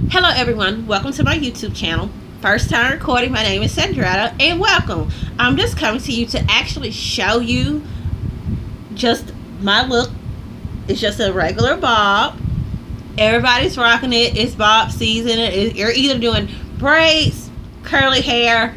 Hello everyone, welcome to my YouTube channel. First time recording, my name is Sandra and welcome. I'm just coming to you to actually show you just my look. It's just a regular bob. Everybody's rocking it. It's bob season. You're either doing braids, curly hair,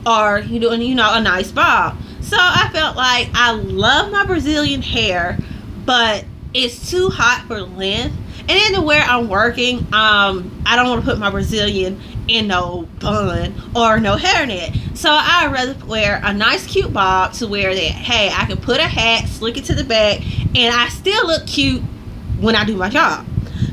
or you're doing, a nice bob. So I felt like I love my Brazilian hair, but it's too hot for length. And then to where I'm working, I don't want to put my Brazilian in no bun or no hairnet. So I'd rather wear a nice cute bob to where that, hey, I can put a hat, slick it to the back, and I still look cute when I do my job.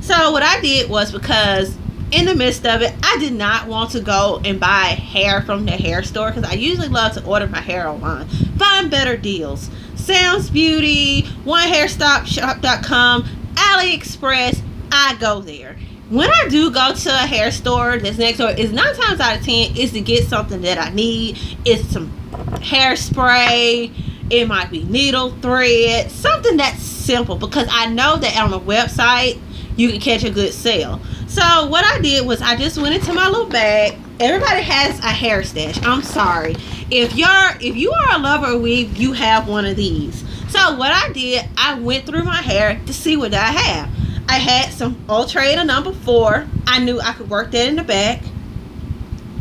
So what I did was, because in the midst of it, I did not want to go and buy hair from the hair store, because I usually love to order my hair online. Find better deals. Sounds Beauty, OneHairStopShop.com, AliExpress, I go there. When I do go to a hair store that's next door, is 9 times out of 10 is to get something that I need. It's some hairspray. It might be needle thread, something that's simple, because I know that on the website you can catch a good sale. So what I did was I just went into my little bag. Everybody has a hair stash. I'm sorry. If you are a lover of weave, you have one of these. So what I did, I went through my hair to see what I have. I had some Ultra number 4. I knew I could work that in the back.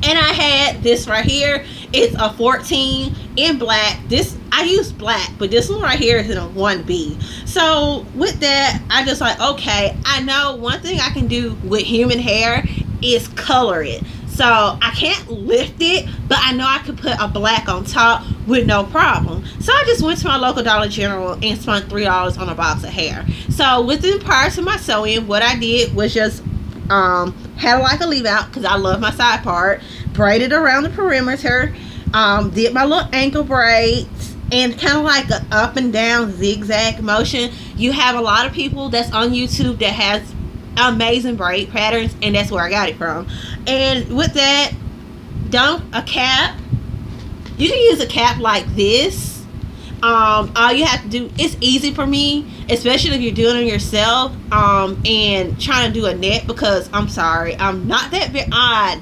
And I had this right here. It's a 14 in black. This, I use black, but this one right here is in a 1B. So with that, I just like, okay, I know one thing I can do with human hair is color it. So I can't lift it, but I know I could put a black on top with no problem. So I just went to my local Dollar General and spent $3 on a box of hair. So within prior to my sewing, what I did was just had like a leave out, because I love my side part, braided around the perimeter, did my little ankle braids, and kind of like an up and down zigzag motion. You have a lot of people that's on YouTube that has amazing braid patterns, and that's where I got it from. And with that, a cap, you can use a cap like this. All you have to do, it's easy for me, especially if you're doing it yourself, and trying to do a net, because I'm sorry, I'm not that very odd.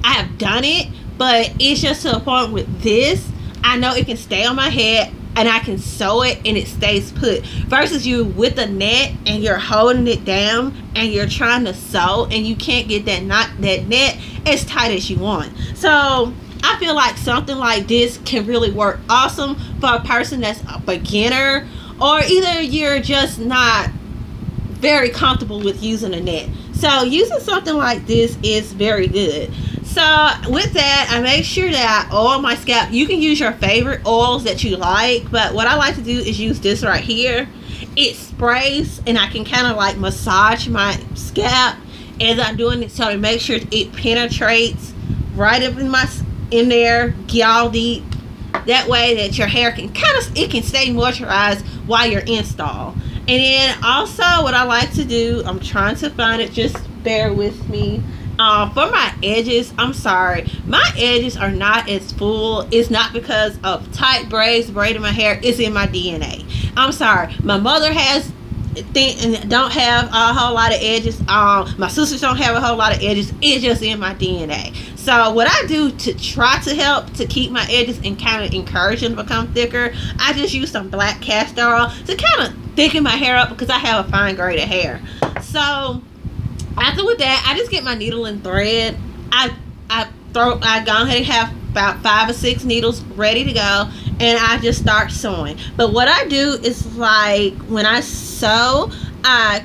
I have done it, but it's just to a point with this, I know it can stay on my head and I can sew it and it stays put, versus you with a net and you're holding it down and you're trying to sew and you can't get that net as tight as you want. So I feel like something like this can really work awesome for a person that's a beginner, or either you're just not very comfortable with using a net. So using something like this is very good. So with that, I make sure that I oil my scalp. You can use your favorite oils that you like, but what I like to do is use this right here. It sprays, and I can kind of like massage my scalp as I'm doing it, so to make sure it penetrates right up in there, gall deep. That way that your hair can it can stay moisturized while you're installed. And then also what I like to do, I'm trying to find it, just bear with me. For my edges, I'm sorry, my edges are not as full. It's not because of tight braids braiding my hair. It's in my DNA. I'm sorry, my mother don't have a whole lot of edges. My sisters don't have a whole lot of edges. It's just in my DNA. So what I do to try to help to keep my edges and kind of encourage them to become thicker, I just use some black castor oil to kind of thicken my hair up, because I have a fine grade of hair. So after with that, I just get my needle and thread. I go ahead and have about 5 or 6 needles ready to go, and I just start sewing. But what I do is, like, when I sew, I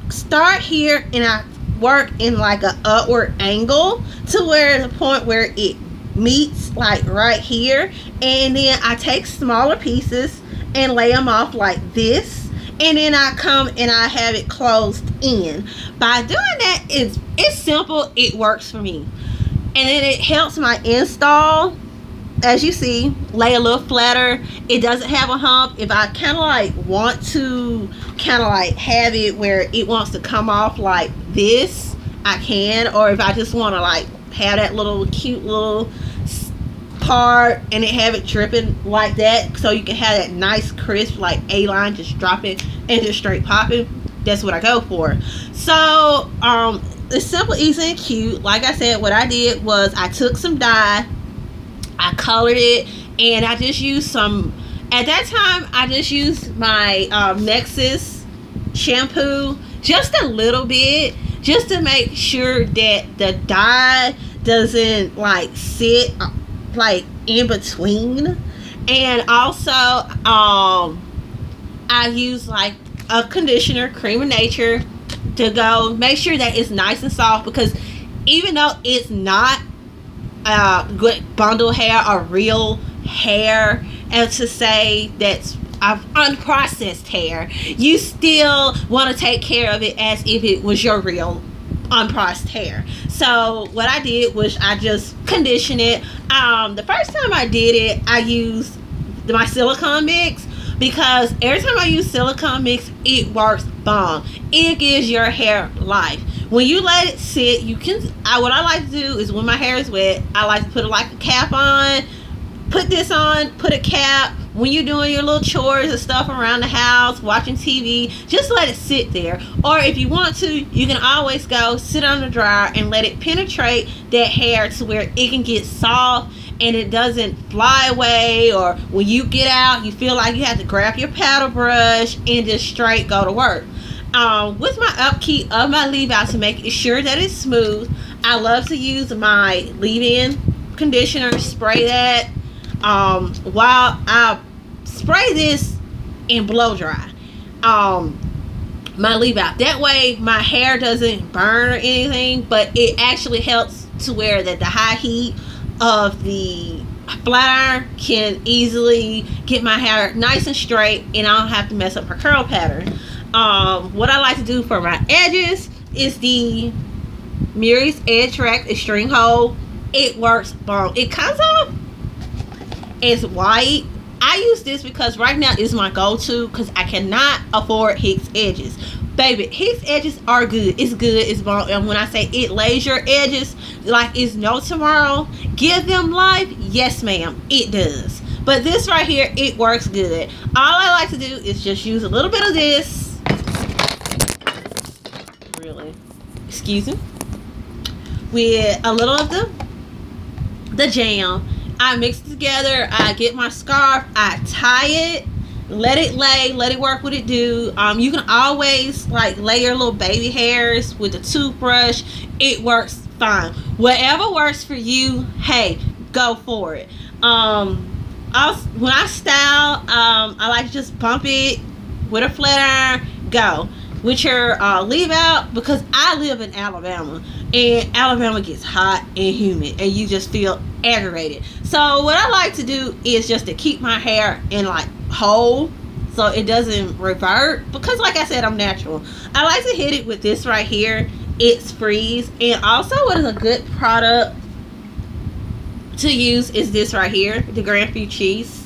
start here and I work in like a upward angle to where the point where it meets, like right here, and then I take smaller pieces and lay them off like this, and then I come and I have it closed in. By doing that, it's simple, it works for me, and then it helps my install. As you see, lay a little flatter. It doesn't have a hump. If I kind of like want to kind of like have it where it wants to come off like this, I can. Or if I just want to like have that little cute little part and it have it dripping like that, so you can have that nice crisp like A-line just dropping and just straight popping, that's what I go for. So it's simple, easy, and cute. Like I said, what I did was I took some dye, I colored it, and I just used some. At that time, I just used my Nexus shampoo, just a little bit, just to make sure that the dye doesn't like sit like in between. And also, I use like a conditioner, Cream of Nature, to go make sure that it's nice and soft, because even though it's not good bundle hair or real hair, and to say that's unprocessed hair, you still want to take care of it as if it was your real unprocessed hair. So what I did was I just conditioned it. The first time I did it, I used my silicone mix, because every time I use silicone mix, it works bomb. It gives your hair life. When you let it sit, you can. What I like to do is when my hair is wet, I like to put like a cap on. Put this on, put a cap. When you're doing your little chores and stuff around the house, watching TV, just let it sit there. Or if you want to, you can always go sit on the dryer and let it penetrate that hair to where it can get soft and it doesn't fly away. Or when you get out, you feel like you have to grab your paddle brush and just straight go to work. With my upkeep of my leave out to make sure that it's smooth, I love to use my leave-in conditioner, spray that. While I spray this and blow dry my leave out, that way my hair doesn't burn or anything, but it actually helps to where that the high heat of the flat iron can easily get my hair nice and straight, and I don't have to mess up my curl pattern. What I like to do for my edges is the Murray's Edge Rack Extreme Hold. It works bomb. It comes off as white. I use this because right now is my go-to, because I cannot afford Hicks edges. Baby, Hicks edges are good. It's good. It's bomb. And when I say it lays your edges like it's no tomorrow, give them life. Yes, ma'am, it does. But this right here, it works good. All I like to do is just use a little bit of this. Really, excuse me. With a little of the jam. I mix it together. I get my scarf. I tie it. Let it lay. Let it work what it do. You can always like lay your little baby hairs with a toothbrush. It works fine. Whatever works for you, hey, go for it. When I style, I like to just bump it with a flat iron. Go with your leave out, because I live in Alabama, and Alabama gets hot and humid, and you just feel aggravated. So what I like to do is just to keep my hair in like whole, so it doesn't revert, because like I said, I'm natural. I like to hit it with this right here. It's Freeze. And also what is a good product to use is this right here, the Grand Fuchs.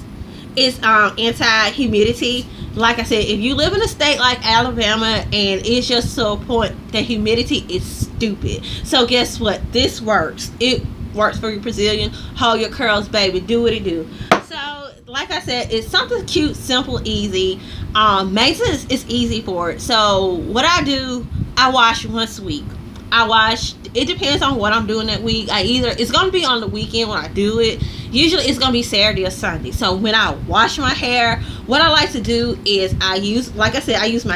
It's anti-humidity. Like I said, if you live in a state like Alabama and it's just to a point that humidity is stupid, so guess what? This works. It works for your Brazilian. Hold your curls, baby. Do what it do. So like I said, it's something cute, simple, easy. Maintenance is easy for it. So what I do, I wash once a week. I wash, it depends on what I'm doing that week. It's going to be on the weekend when I do it. Usually it's going to be Saturday or Sunday. So when I wash my hair, what I like to do is I use my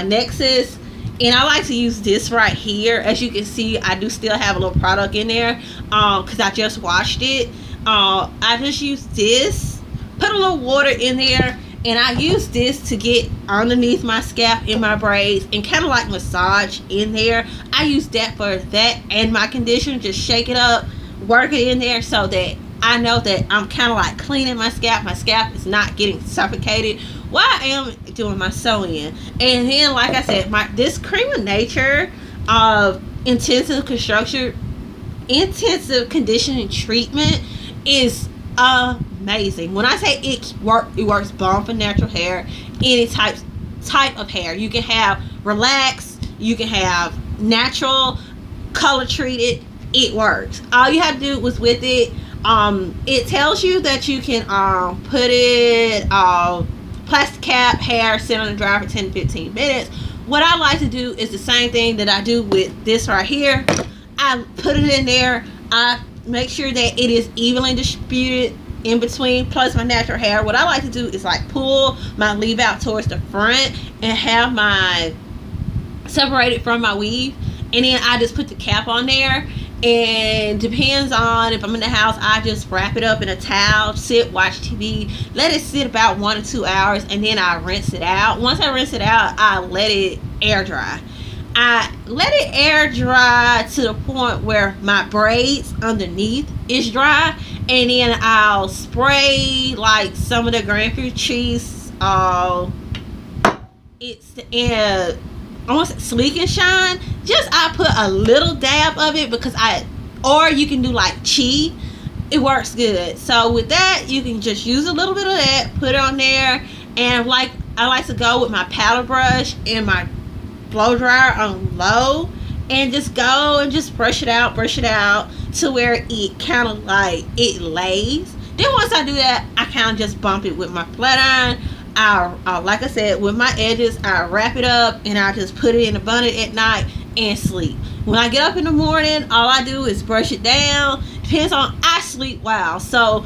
Nexus, and I like to use this right here. As you can see, I do still have a little product in there because I just washed it. I just use this, put a little water in there, and I use this to get underneath my scalp in my braids and kind of like massage in there. I use that for that and my conditioner. Just shake it up, work it in there so that I know that I'm kind of like cleaning my scalp. My scalp is not getting suffocated while I am doing my sew-in. And then, like I said, this Cream of Nature intensive conditioning treatment is amazing. When I say it works bomb for natural hair, any type of hair. You can have relaxed, you can have natural, color treated. It works. All you have to do was with it. It tells you that you can put it plastic cap hair, sit on the dryer for 10 to 15 minutes. what I like to do is the same thing that I do with this right here. I put it in there. I make sure that it is evenly distributed in between, plus my natural hair. What I like to do is like pull my leave out towards the front and have my separated from my weave, and then I just put the cap on there. And depends on if I'm in the house, I just wrap it up in a towel, sit, watch TV, let it sit about 1 or 2 hours, and then I rinse it out. Once I rinse it out, I let it air dry. I let it air dry to the point where my braids underneath is dry, and then I'll spray like some of the grapefruit cheese. It's almost sleek and shine. Just I put a little dab of it because or you can do like chi. It works good. So with that, you can just use a little bit of that, put it on there, and like I like to go with my paddle brush and my blow dryer on low, and just go and just brush it out to where it kind of like it lays. Then once I do that, I kind of just bump it with my flat iron. I like I said, with my edges, I wrap it up and I just put it in the bun at night and sleep. When I get up in the morning, all I do is brush it down. Depends on, I sleep well, so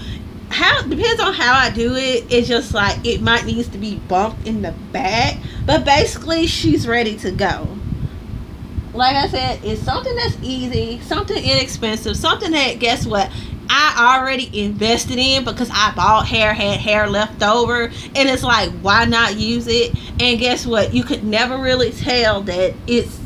depends on how I do it. It's just like it might needs to be bumped in the back, but basically she's ready to go. Like I said, it's something that's easy, something inexpensive, something that, guess what, I already invested in because I bought hair, had hair left over, and it's like, why not use it? And guess what, you could never really tell that it's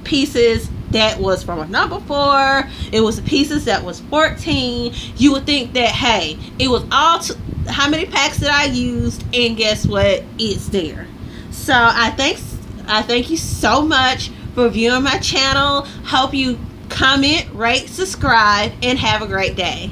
pieces that was from a number 4. It was pieces that was 14. You would think that, hey, it was all how many packs that I used, and guess what, it's there. So I thank you so much for viewing my channel. Hope you comment, rate, subscribe, and have a great day.